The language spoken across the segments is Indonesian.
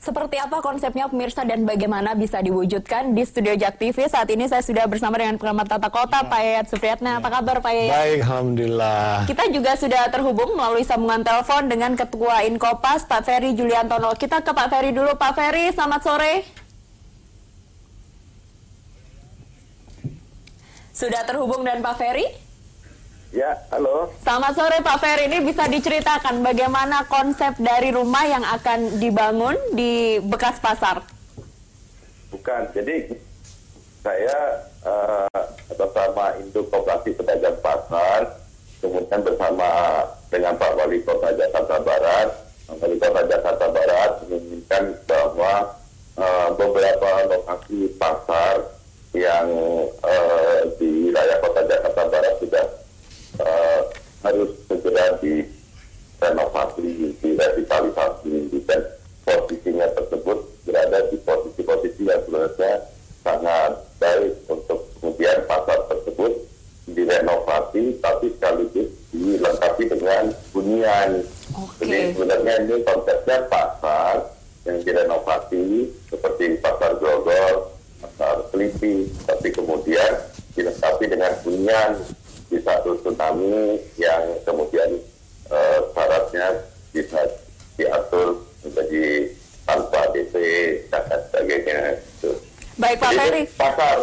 Seperti apa konsepnya pemirsa dan bagaimana bisa diwujudkan di studio Jak TV? Saat ini saya sudah bersama dengan pengamat tata kota Pak Yayat Supriyatna. Apa kabar Pak Yayat? Baik, alhamdulillah. Kita juga sudah terhubung melalui sambungan telepon dengan Ketua Inkopas Pak Ferry Juliantono. Kita ke Pak Ferry dulu. Pak Ferry, selamat sore. Sudah terhubung dengan Pak Ferry? Ya, halo. Selamat sore Pak Ferry, ini bisa diceritakan bagaimana konsep dari rumah yang akan dibangun di bekas pasar? Bukan, jadi saya bersama Induk Koperasi Pedagang Pasar, kemudian bersama dengan Pak Wali Kota Jakarta Barat, Wali Kota Jakarta Barat menginginkan bahwa beberapa lokasi pasar yang di wilayah Kota Jakarta Barat sudah harus segera direnovasi, direvitalisasi, dan posisinya tersebut berada di posisi-posisi yang sebenarnya sangat baik untuk kemudian pasar tersebut direnovasi, tapi sekaligus dilengkapi dengan hunian. Jadi sebenarnya ini konsepnya pasar yang direnovasi seperti pasar Grogol, pasar Selipi, tapi kemudian dilengkapi dengan hunian. Bisa tsunami yang kemudian syaratnya bisa diatur menjadi tanpa DP dan sebagainya. Baik Pak Ferry.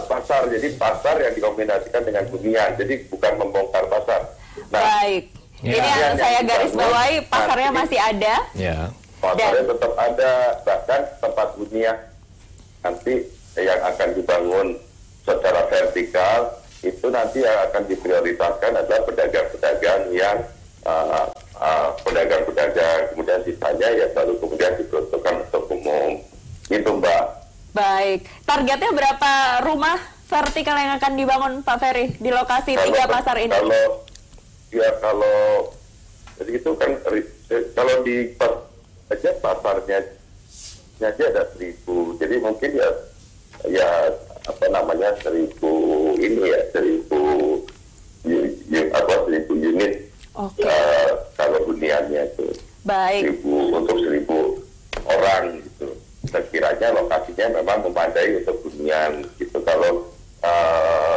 Pasar, jadi pasar yang dikombinasikan dengan hunian, jadi bukan membongkar pasar. Baik. Ini yang saya garis bawahi, pasarnya masih ada. Ya. Pasarnya tetap ada, bahkan tempat hunian nanti yang akan dibangun secara vertikal itu nanti yang akan diprioritaskan adalah pedagang-pedagang yang pedagang-pedagang, kemudian sisanya ya baru kemudian diperuntukkan untuk umum. Itu Mbak. Baik. Targetnya berapa rumah vertikal yang akan dibangun Pak Ferry di lokasi 3 pasar ini? Kalau jadi itu kan kalau di aja pasarnya aja ada 1.000. Jadi mungkin ya apa namanya 1.000 ini ya 1.000 unit. Kalau huniannya itu. Baik. 1.000 untuk 1.000 orang gitu. Sekiranya lokasinya memang memadai untuk hunian gitu. Kalau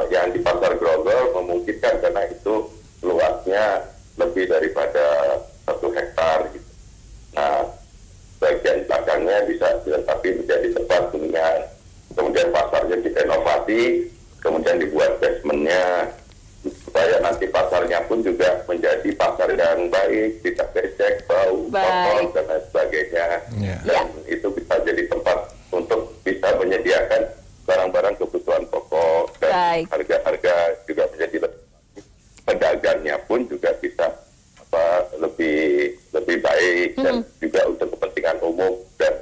yang di pasar Grogol memungkinkan karena itu luasnya lebih daripada 1 hektar gitu. Nah, bagian belakangnya bisa dilengkapi menjadi tempat hunian. Kemudian pasarnya direnovasi, kemudian dibuat basementnya supaya nanti pasarnya pun juga menjadi pasar yang baik, tidak becek, bau, kotor dan lain sebagainya. Dan itu bisa jadi tempat untuk bisa menyediakan barang-barang kebutuhan pokok dan harga-harga juga menjadi lebih. Pedagangnya pun juga bisa lebih baik dan juga untuk kepentingan umum dan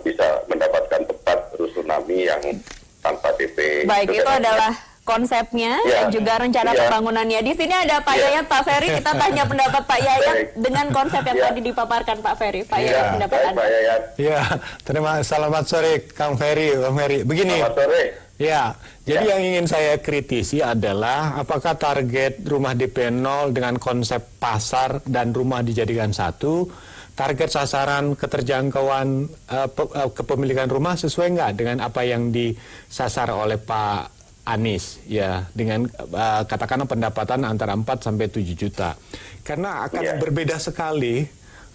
bisa mendapatkan tempat tsunami yang tanpa DP. Baik, itu adalah konsepnya dan juga rencana pembangunannya. Di sini ada Pak Yayat, Pak Ferry. Kita tanya pendapat Pak Yayat dengan konsep yang tadi dipaparkan Pak Ferry. Pak Yayat, pendapat Anda. Pak Yayat. Ya, selamat sore Kang Ferry, Bang Ferry. Begini. Selamat sore. Ya, jadi yang ingin saya kritisi adalah apakah target rumah DP 0 dengan konsep pasar dan rumah dijadikan satu, target sasaran keterjangkauan kepemilikan rumah sesuai nggak dengan apa yang disasar oleh Pak Anies ya, dengan katakanlah pendapatan antara 4 sampai 7 juta. Karena akan berbeda sekali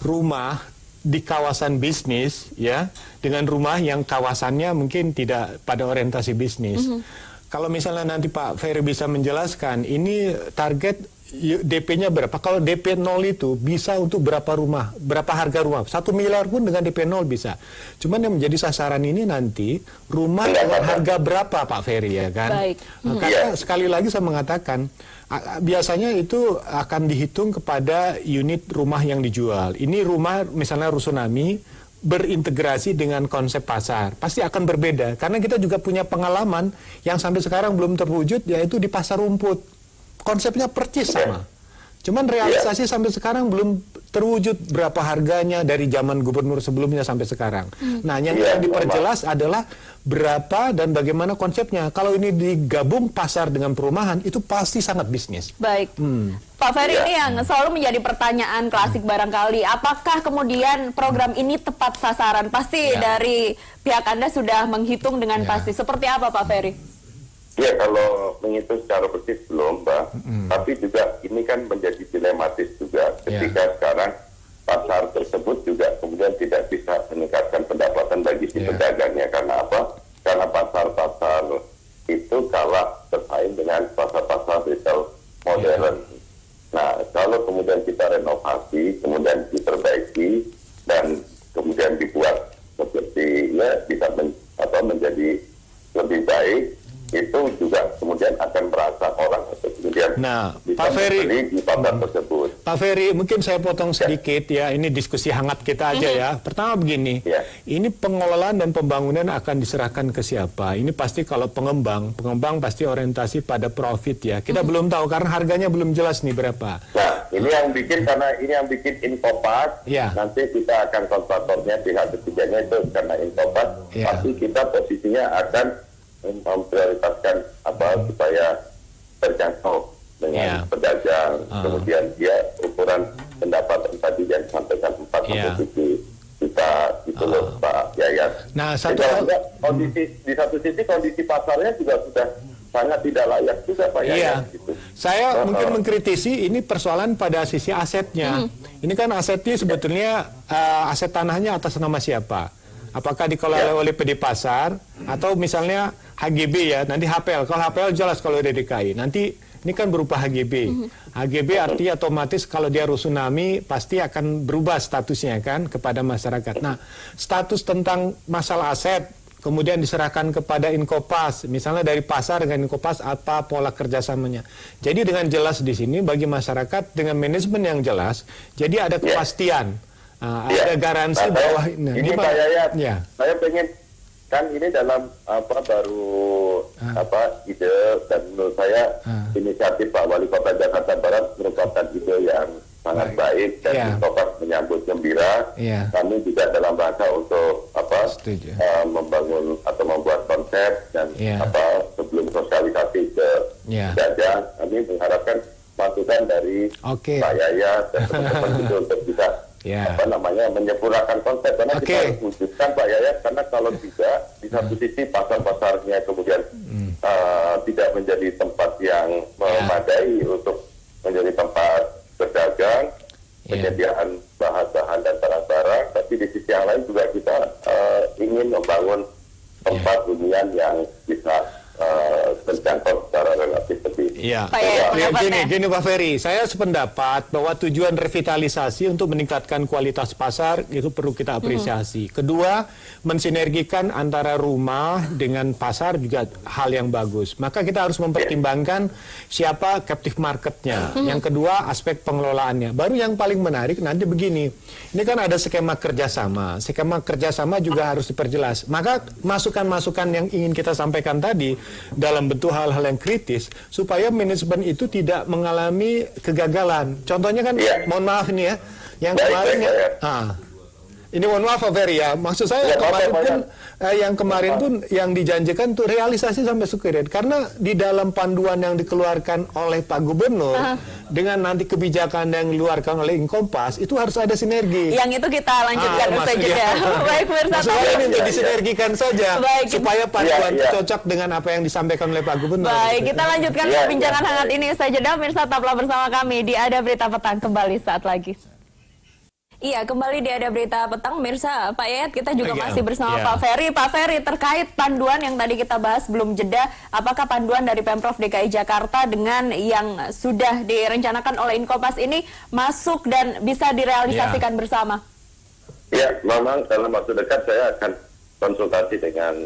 rumah di kawasan bisnis ya dengan rumah yang kawasannya mungkin tidak pada orientasi bisnis. Kalau misalnya nanti Pak Ferry bisa menjelaskan ini target DP-nya berapa? Kalau DP 0 itu bisa untuk berapa rumah, berapa harga rumah? 1 miliar pun dengan DP 0 bisa. Cuman yang menjadi sasaran ini nanti rumah dengan harga berapa Pak Ferry ya kan? Baik. Karena sekali lagi saya mengatakan biasanya itu akan dihitung kepada unit rumah yang dijual. Ini rumah misalnya Rusunami berintegrasi dengan konsep pasar. Pasti akan berbeda. Karena kita juga punya pengalaman yang sampai sekarang belum terwujud, yaitu di Pasar Rumput. Konsepnya percis sama. Cuman realisasi sampai sekarang belum terwujud berapa harganya dari zaman gubernur sebelumnya sampai sekarang. Nah, yang diperjelas adalah berapa dan bagaimana konsepnya. Kalau ini digabung pasar dengan perumahan, itu pasti sangat bisnis. Baik. Pak Ferry, ini yang selalu menjadi pertanyaan klasik barangkali. Apakah kemudian program ini tepat sasaran? Pasti dari pihak Anda sudah menghitung dengan pasti. Seperti apa, Pak Ferry? Ya, kalau menghitung secara persis belum, Mbak. Tapi juga ini kan menjadi dilematis juga ketika sekarang pasar tersebut juga kemudian tidak bisa meningkatkan pendapatan bagi si pedagangnya. Karena apa? Karena pasar-pasar itu kalah bersaing dengan pasar-pasar retail modern. Nah, kalau kemudian kita renovasi, kemudian diperbaiki, dan kemudian dibuat seperti bisa menjadi lebih baik, itu juga kemudian akan merasa orang atau kemudian Pak Ferry, di pasar tersebut. Pak Ferry, mungkin saya potong sedikit ya, ini diskusi hangat kita aja ya. Pertama begini, ini pengelolaan dan pembangunan akan diserahkan ke siapa? Ini pasti kalau pengembang pasti orientasi pada profit ya. Kita belum tahu karena harganya belum jelas nih berapa. Nah, ini yang bikin karena ini yang bikin Inkopas. Nanti kita akan kontraktornya pihak ketiganya itu karena Inkopas. Pasti kita posisinya akan memprioritaskan supaya terjangkau dengan pedagang, kemudian dia ukuran pendapatan tadi yang disampaikan 4-7 juta itu loh Pak Yayat. Nah, di satu sisi kondisi pasarnya juga sudah sangat tidak layak juga Pak Yayat. Gitu. Saya mungkin mengkritisi ini persoalan pada sisi asetnya. Ini kan asetnya sebetulnya aset tanahnya atas nama siapa? Apakah dikelola oleh PD Pasar atau misalnya HGB ya, nanti HPL. Kalau HPL jelas kalau dari DKI. Nanti ini kan berupa HGB. HGB artinya otomatis kalau dia rusunami pasti akan berubah statusnya kan kepada masyarakat. Nah, status tentang masalah aset kemudian diserahkan kepada Inkopas. Misalnya dari pasar dengan Inkopas apa pola kerjasamanya. Jadi dengan jelas di sini bagi masyarakat dengan manajemen yang jelas, jadi ada kepastian. Ada garansi bahwa ini Pak Yayat, saya pengen kan ini dalam baru ide dan menurut saya inisiatif Pak Wali Kota Jakarta Barat merupakan ide yang sangat baik dan Inkopas menyambut gembira. Kami juga dalam rangka untuk membangun atau membuat konsep dan sebelum sosialisasi ke pedagang, kami mengharapkan masukan dari Pak Yayat dan teman-teman itu untuk bisa menyempurnakan konsep karena kita harus wujudkan Pak Yayat, karena kalau tidak di satu sisi pasar-pasarnya kemudian tidak menjadi tempat yang memadai untuk menjadi tempat berdagang, penyediaan bahan-bahan dan barang-barang, tapi di sisi yang lain juga kita ingin membangun tempat hunian yang bisa terjangkau secara relatif lebih. Gini Pak Ferry, saya sependapat bahwa tujuan revitalisasi untuk meningkatkan kualitas pasar itu perlu kita apresiasi. Kedua, mensinergikan antara rumah dengan pasar juga hal yang bagus. Maka kita harus mempertimbangkan siapa captive marketnya. Yang kedua, aspek pengelolaannya. Baru yang paling menarik nanti begini, ini kan ada skema kerjasama. Skema kerjasama juga harus diperjelas. Maka masukan-masukan yang ingin kita sampaikan tadi dalam bentuk hal-hal yang kritis supaya manajemen itu tidak mengalami kegagalan. Contohnya kan, mohon maaf nih ya, yang kemarin ini mohon maaf Pak Ferry ya, maksud saya yang kemarin pun yang dijanjikan tuh realisasi sampai sekarang karena di dalam panduan yang dikeluarkan oleh Pak Gubernur dengan nanti kebijakan yang dikeluarkan oleh Inkompas itu harus ada sinergi. Yang itu kita lanjutkan saja ya. Baik pemirsa, ini untuk disinergikan saja supaya panduan itu cocok dengan apa yang disampaikan oleh Pak Gubernur. Baik, kita lanjutkan perbincangan hangat ini saja dah pemirsa, tetaplah bersama kami di Ada Berita Petang kembali saat lagi. Iya, kembali di Ada Berita Petang, pemirsa. Pak Yayat, kita juga masih bersama Pak Ferry. Pak Ferry, terkait panduan yang tadi kita bahas belum jeda, apakah panduan dari Pemprov DKI Jakarta dengan yang sudah direncanakan oleh Inkopas ini masuk dan bisa direalisasikan bersama? Ya, memang dalam waktu dekat saya akan konsultasi dengan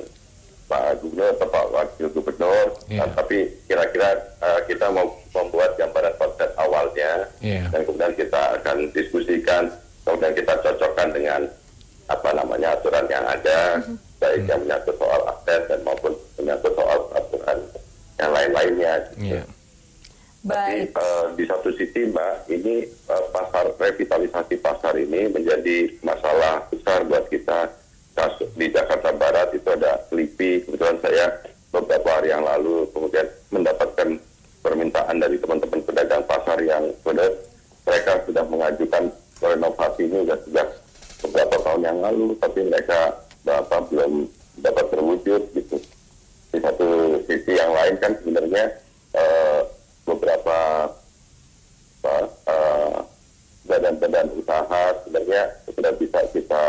Pak Gubernur atau Pak Wakil Gubernur, tapi kira-kira kita mau membuat gambaran konsep awalnya, dan kemudian kita akan diskusikan. Kemudian kita cocokkan dengan aturan yang ada, baik yang menyangkut soal aset dan maupun menyangkut soal aturan yang lain-lainnya. Tapi di satu sisi Mbak, ini revitalisasi pasar ini menjadi masalah besar buat kita. Di Jakarta Barat itu ada Selipi, kebetulan saya beberapa hari yang lalu kemudian mendapatkan permintaan dari teman-teman pedagang pasar yang mereka sudah mengajukan renovasi ini sudah beberapa tahun yang lalu, tapi mereka belum dapat terwujud gitu. Di satu sisi yang lain kan sebenarnya beberapa badan-badan usaha sebenarnya sudah bisa kita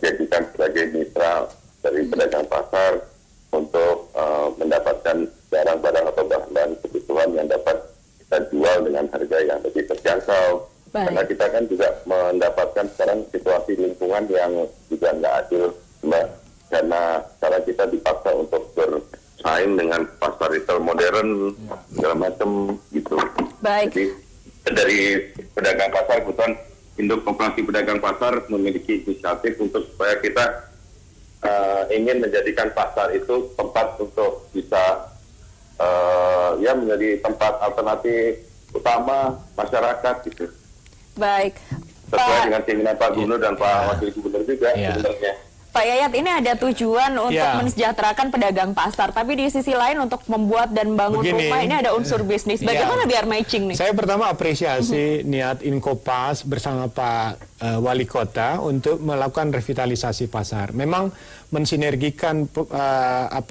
jadikan sebagai mitra dari pedagang pasar untuk mendapatkan barang-barang atau bahan-bahan kebutuhan yang dapat kita jual dengan harga yang lebih terjangkau. Baik. Karena kita kan juga mendapatkan sekarang situasi lingkungan yang juga nggak adil, Mbak. Karena sekarang kita dipaksa untuk bersaing dengan pasar retail modern, segala macam gitu. Baik. Jadi dari pedagang pasar, kebetulan Induk Koperasi Pedagang Pasar memiliki inisiatif untuk supaya kita ingin menjadikan pasar itu tempat untuk bisa menjadi tempat alternatif utama masyarakat gitu. Baik. Sesuai dengan keinginan Pak Gubernur dan Pak Wakil Gubernur juga sebenarnya. Pak Yayat, ini ada tujuan untuk mensejahterakan pedagang pasar, tapi di sisi lain untuk membuat dan bangun rumah ini ada unsur bisnis. Bagaimana biar matching nih? Saya pertama apresiasi niat Inkopas bersama Pak Wali Kota untuk melakukan revitalisasi pasar. Memang mensinergikan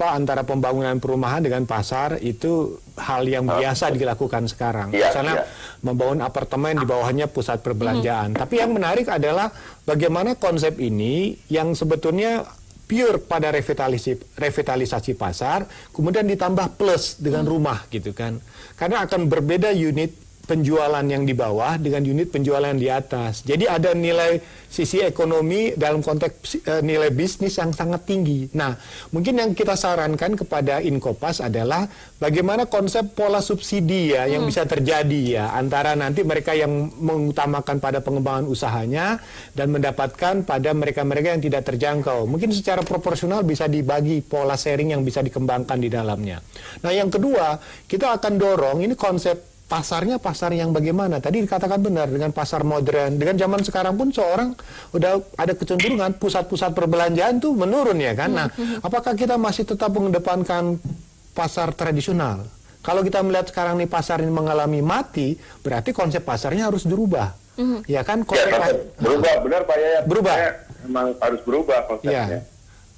antara pembangunan perumahan dengan pasar itu hal yang biasa dilakukan sekarang. Misalnya membangun apartemen, di bawahnya pusat perbelanjaan. Tapi yang menarik adalah bagaimana konsep ini yang sebetulnya pure pada revitalisasi pasar, kemudian ditambah plus dengan rumah gitu kan. Karena akan berbeda unit penjualan yang di bawah dengan unit penjualan di atas. Jadi ada nilai sisi ekonomi dalam konteks nilai bisnis yang sangat tinggi. Nah, mungkin yang kita sarankan kepada Inkopas adalah bagaimana konsep pola subsidi yang bisa terjadi antara nanti mereka yang mengutamakan pada pengembangan usahanya dan mendapatkan pada mereka-mereka yang tidak terjangkau. Mungkin secara proporsional bisa dibagi pola sharing yang bisa dikembangkan di dalamnya. Nah, yang kedua, kita akan dorong ini konsep pasarnya pasar yang bagaimana? Tadi dikatakan benar dengan pasar modern. Dengan zaman sekarang pun seorang udah ada kecenderungan pusat-pusat perbelanjaan tuh menurun ya kan. Nah, apakah kita masih tetap mengedepankan pasar tradisional? Kalau kita melihat sekarang nih pasar ini mengalami mati, berarti konsep pasarnya harus dirubah. Ya kan? Berubah, benar Pak Yayat. Berubah. Memang harus berubah konsepnya.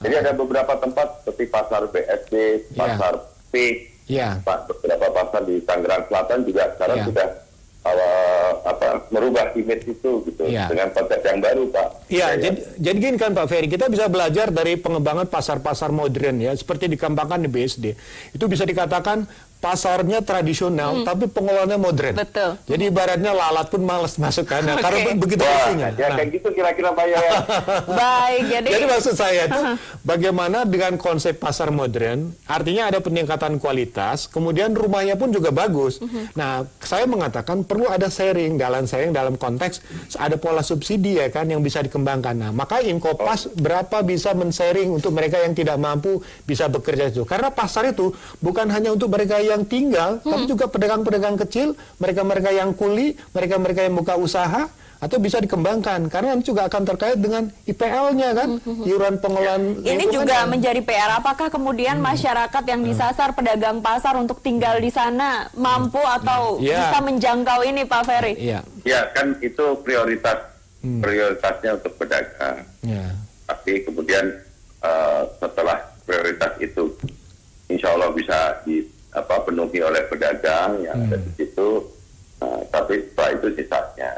Jadi ada beberapa tempat seperti pasar BSD, pasar P. Beberapa pasar di Tangerang Selatan juga sekarang sudah merubah image itu gitu dengan konsep yang baru, Pak. Jadi gini kan Pak Ferry, kita bisa belajar dari pengembangan pasar-pasar modern seperti dikembangkan di BSD. Itu bisa dikatakan pasarnya tradisional, tapi pengelolaannya modern. Betul. Jadi ibaratnya lalat pun malas masuk kan, karena begitu fungsinya. Kayak gitu kira-kira Pak Yaya. Baik, jadi maksud saya itu bagaimana dengan konsep pasar modern, artinya ada peningkatan kualitas, kemudian rumahnya pun juga bagus. Nah, saya mengatakan perlu ada sharing dalam konteks ada pola subsidi kan yang bisa dikembangkan. Nah, maka Inkopas berapa bisa men-sharing untuk mereka yang tidak mampu bisa bekerja itu. Karena pasar itu bukan hanya untuk mereka yang tinggal, tapi juga pedagang-pedagang kecil, mereka-mereka yang kuli, mereka-mereka yang buka usaha, atau bisa dikembangkan. Karena ini juga akan terkait dengan IPL-nya kan, iuran pengelolaan. Ini juga menjadi PR. Apakah kemudian masyarakat yang disasar pedagang pasar untuk tinggal di sana mampu atau bisa menjangkau ini, Pak Ferry? Ya, kan itu prioritasnya untuk pedagang. Tapi kemudian setelah prioritas itu, insya Allah bisa penuhi oleh pedagang yang ada di situ, tapi setelah itu sisanya.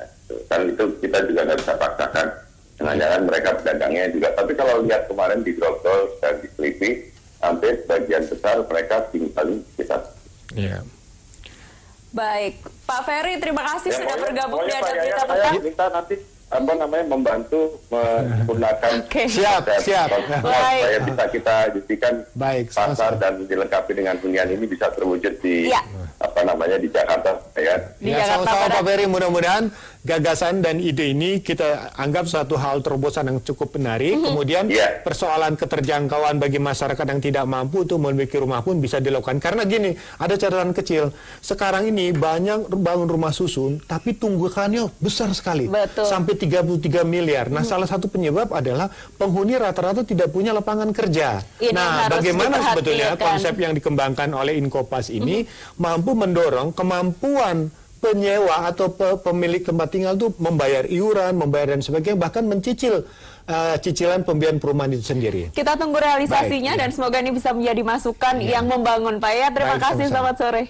Kan itu kita juga nggak bisa paksakan. Jangan-jangan mereka pedagangnya juga. Tapi kalau lihat kemarin di Grogol dan di Selipi, hampir sebagian besar mereka tinggal di sekitar. Baik, Pak Ferry, terima kasih sudah bergabung di Ada Berita Petang. Saya minta nanti membantu menggunakan siap supaya bisa kita jadikan pasar dan dilengkapi dengan hunian ini bisa terwujud di di Jakarta ya. Sama-sama Pak Ferry, mudah-mudahan gagasan dan ide ini kita anggap satu hal terobosan yang cukup menarik. Kemudian persoalan keterjangkauan bagi masyarakat yang tidak mampu untuk memiliki rumah pun bisa dilakukan. Karena gini, ada catatan kecil. Sekarang ini banyak bangun rumah susun, tapi tunggakannya besar sekali. Betul. Sampai 33 miliar. Nah, salah satu penyebab adalah penghuni rata-rata tidak punya lapangan kerja. Nah, bagaimana sebetulnya konsep yang dikembangkan oleh Inkopas ini mampu mendorong kemampuan penyewa atau pemilik tempat tinggal itu membayar iuran, membayar dan sebagainya, bahkan mencicil cicilan pembiayaan perumahan itu sendiri. Kita tunggu realisasinya dan semoga ini bisa menjadi masukan yang membangun, Pak Yayat. Terima kasih, selamat sore.